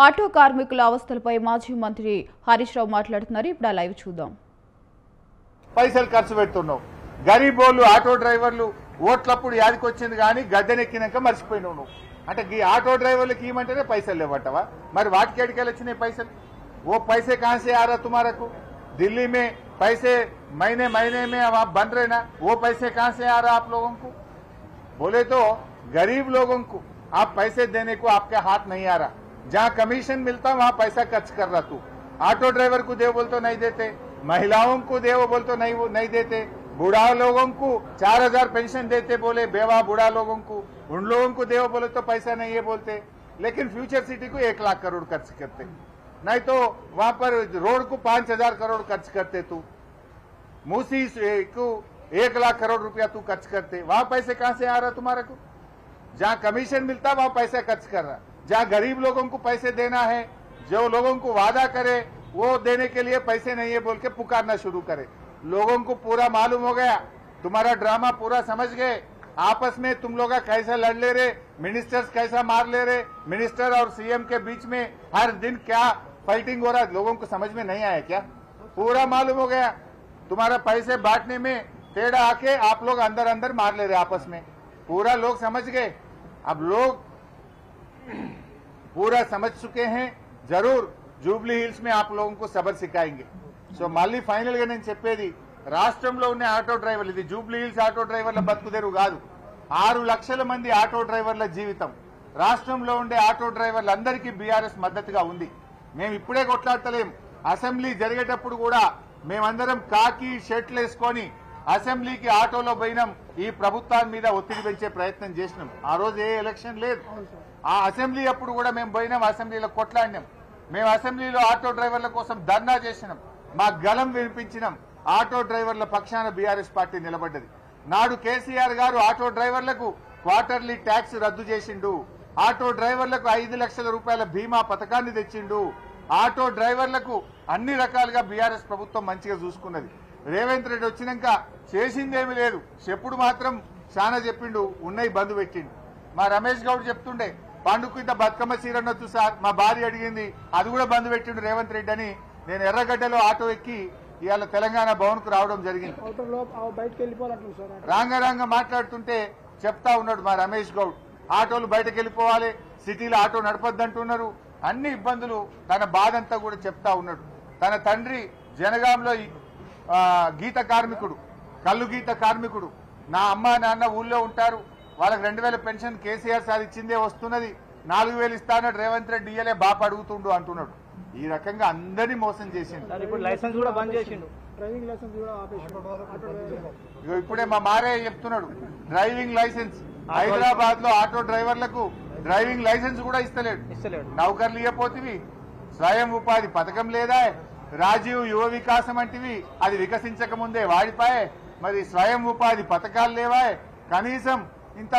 Auto కార్మికుల అవస్థలపై మాజీ మంత్రి హరీష్ రావు మాట్లాడుతున్నారు. ఇప్పుడు ఆ లైవ్ చూద్దాం. పైసలు ఖర్చు పెడుతున్నావు. గరీబోళ్ళు ఆటో డ్రైవర్లు ఓట్లప్పుడు యాదికొచ్చింది కానీ గద్దెనెక్కినాక మర్చిపోయినావు నువ్వు. అంటే ఈ ఆటో డ్రైవర్లకు ఇవ్వమంటేనే పైసలు లేవట్టవా? మరి వాటికి ఎడికెళ్ళి వచ్చినాయి పైసలు? वो पैसे कहां से आ रहा तुम्हारा को? दिल्ली में पैसे महीने महीने में अब आप बन रहे ना, वो पैसे कहां से आ रहा आप लोगों को? बोले तो गरीब लोगों को आप पैसे देने को आपके हाथ नहीं आ रहा. जहां कमीशन मिलता वहां पैसा खर्च कर रहा तू. ऑटो ड्राइवर को दे बोल तो नहीं देते, महिलाओं को दे वो बोल तो नहीं देते, बूढ़ा लोगों को 4000 पेंशन देते बोले, बेवा बूढ़ा लोगों को उन लोगों को दे बोले तो पैसा नहीं है बोलते. लेकिन फ्यूचर सिटी को 1 लाख करोड़ खर्च करते, नहीं तो वहां पर रोड को 5000 करोड़ खर्च करते. तू मूसी को 1 लाख करोड़ रुपया तू खर्च करते. वहां पैसे कहां से आ रहा तुम्हारे को? जहां कमीशन मिलता वहां पैसा खर्च कर रहा. जहां गरीब लोगों को पैसे देना है, जो लोगों को वादा करे वो देने के लिए पैसे नहीं है बोल के पुकारना शुरू करे. लोगों को पूरा मालूम हो गया, तुम्हारा ड्रामा पूरा समझ गए. आपस में तुम लोग कैसा लड़ ले रहे, मिनिस्टर्स कैसा मार ले रहे, मिनिस्टर और सीएम के बीच में हर दिन क्या फाइटिंग हो रहा है, लोगों को समझ में नहीं आया क्या? पूरा मालूम हो गया. तुम्हारा पैसे बांटने में टेढ़ा आके आप लोग अंदर अंदर मार ले रहे आपस में. पूरा लोग समझ गए. अब लोग पूरा समझ चुके हैं. जरूर జూబ్లీ హిల్స్ में आप लोगों को सबक सिखाएंगे. సో మళ్ళీ ఫైనల్ గా నేను చెప్పేది, రాష్ట్రంలో ఉన్న ఆటో డ్రైవర్లు, ఇది జూబ్లీ హిల్స్ ఆటో డ్రైవర్ల బతుకుదేరు కాదు, 6 లక్షల మంది ఆటో డ్రైవర్ల జీవితం. రాష్ట్రంలో ఉండే ఆటో డ్రైవర్లందరికీ బీఆర్ఎస్ మద్దతుగా ఉంది. మేము ఇప్పుడే కొట్లాడతలేం. అసెంబ్లీ జరిగేటప్పుడు కూడా మేమందరం కాకి షర్ట్లు వేసుకొని అసెంబ్లీకి ఆటోలో పోయినాం. ఈ ప్రభుత్వాన్ని మీద ఒత్తిడి పెంచే ప్రయత్నం చేసినాం. ఆ రోజు ఏ ఎలక్షన్ లేదు. ఆ అసెంబ్లీ అప్పుడు కూడా మేము పోయినాం, అసెంబ్లీలో కొట్లాడినాం. మేము అసెంబ్లీలో ఆటో డ్రైవర్ల కోసం ధర్నా చేసినాం, మా గలం వినిపించినాం. ఆటో డ్రైవర్ల పక్షాన బీఆర్ఎస్ పార్టీ నిలబడ్డది. నాడు కేసీఆర్ గారు ఆటో డ్రైవర్లకు క్వార్టర్లీ ట్యాక్స్ రద్దు చేసిండు. ఆటో డ్రైవర్లకు 5 లక్షల రూపాయల బీమా పథకాన్ని తెచ్చిండు. ఆటో డ్రైవర్లకు అన్ని రకాలుగా బీఆర్ఎస్ ప్రభుత్వం మంచిగా చూసుకున్నది. రేవంత్ రెడ్డి వచ్చినాక చేసిందేమీ లేదు, చెప్పుడు మాత్రం చాలా చెప్పిండు, ఉన్నాయి బంద్ పెట్టిండు. మా రమేష్ గౌడ్ చెప్తుండే, పండుగ ఇంత బతుకమ్మ సీరనొద్దు సార్, మా భార్య అడిగింది, అది కూడా బంద్ పెట్టిండు రేవంత్ రెడ్డి అని. నేను ఎర్రగడ్డలో ఆటో ఎక్కి ఇవాళ తెలంగాణ భవన్ కు రావడం జరిగింది. రాంగ మాట్లాడుతుంటే చెప్తా ఉన్నాడు మా రమేష్ గౌడ్, ఆటోలు బయటకు వెళ్ళిపోవాలి, సిటీలో ఆటో నడపద్దంటున్నారు, అన్ని ఇబ్బందులు. తన బాధ అంతా కూడా చెప్తా ఉన్నాడు. తన తండ్రి జనగాంలో గీత కార్మికుడు, కల్లు గీత కార్మికుడు. నా అమ్మ నాన్న ఊళ్ళో ఉంటారు, వాళ్ళకి 2000 పెన్షన్ కేసీఆర్ సార్ ఇచ్చిందే వస్తున్నది, 4000 ఇస్తానడు రేవంత్ రెడ్డి ఇయ్యలే, బాప అడుగుతుండు అంటున్నాడు. ఈ రకంగా అందరినీ మోసం చేసిండు. ఇప్పుడే మా మారే చెప్తున్నాడు, డ్రైవింగ్ లైసెన్స్ హైదరాబాద్ లో ఆటో డ్రైవర్లకు డ్రైవింగ్ లైసెన్స్ కూడా ఇస్తలేడు. నౌకర్లు ఇవ్వపోతివి, స్వయం ఉపాధి పథకం లేదా, రాజీవ్ యువ వికాసం అంటివి, అది వికసించక ముందే వాడిపాయే. మరి స్వయం ఉపాధి పథకాలు లేవా? కనీసం ఇంత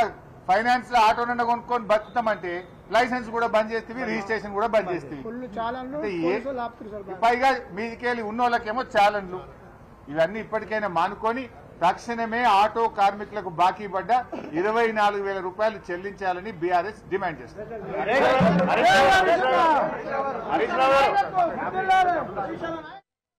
ఫైనాన్స్ లో ఆటో నుండి కొనుక్కొని బతుకుతామంటే లైసెన్స్ కూడా బంద్ చేస్తేవి, రిజిస్ట్రేషన్ కూడా బంద్ చేస్తేవి. పైగా మీదికెళ్ళి ఉన్నోళ్ళకేమో ఛాలెంజ్లు. ఇవన్నీ ఇప్పటికైనా మానుకొని తక్షణమే ఆటో కార్మికులకు బాకీ పడ్డ 24,000 రూపాయలు చెల్లించాలని బీఆర్ఎస్ డిమాండ్ చేస్తుంది.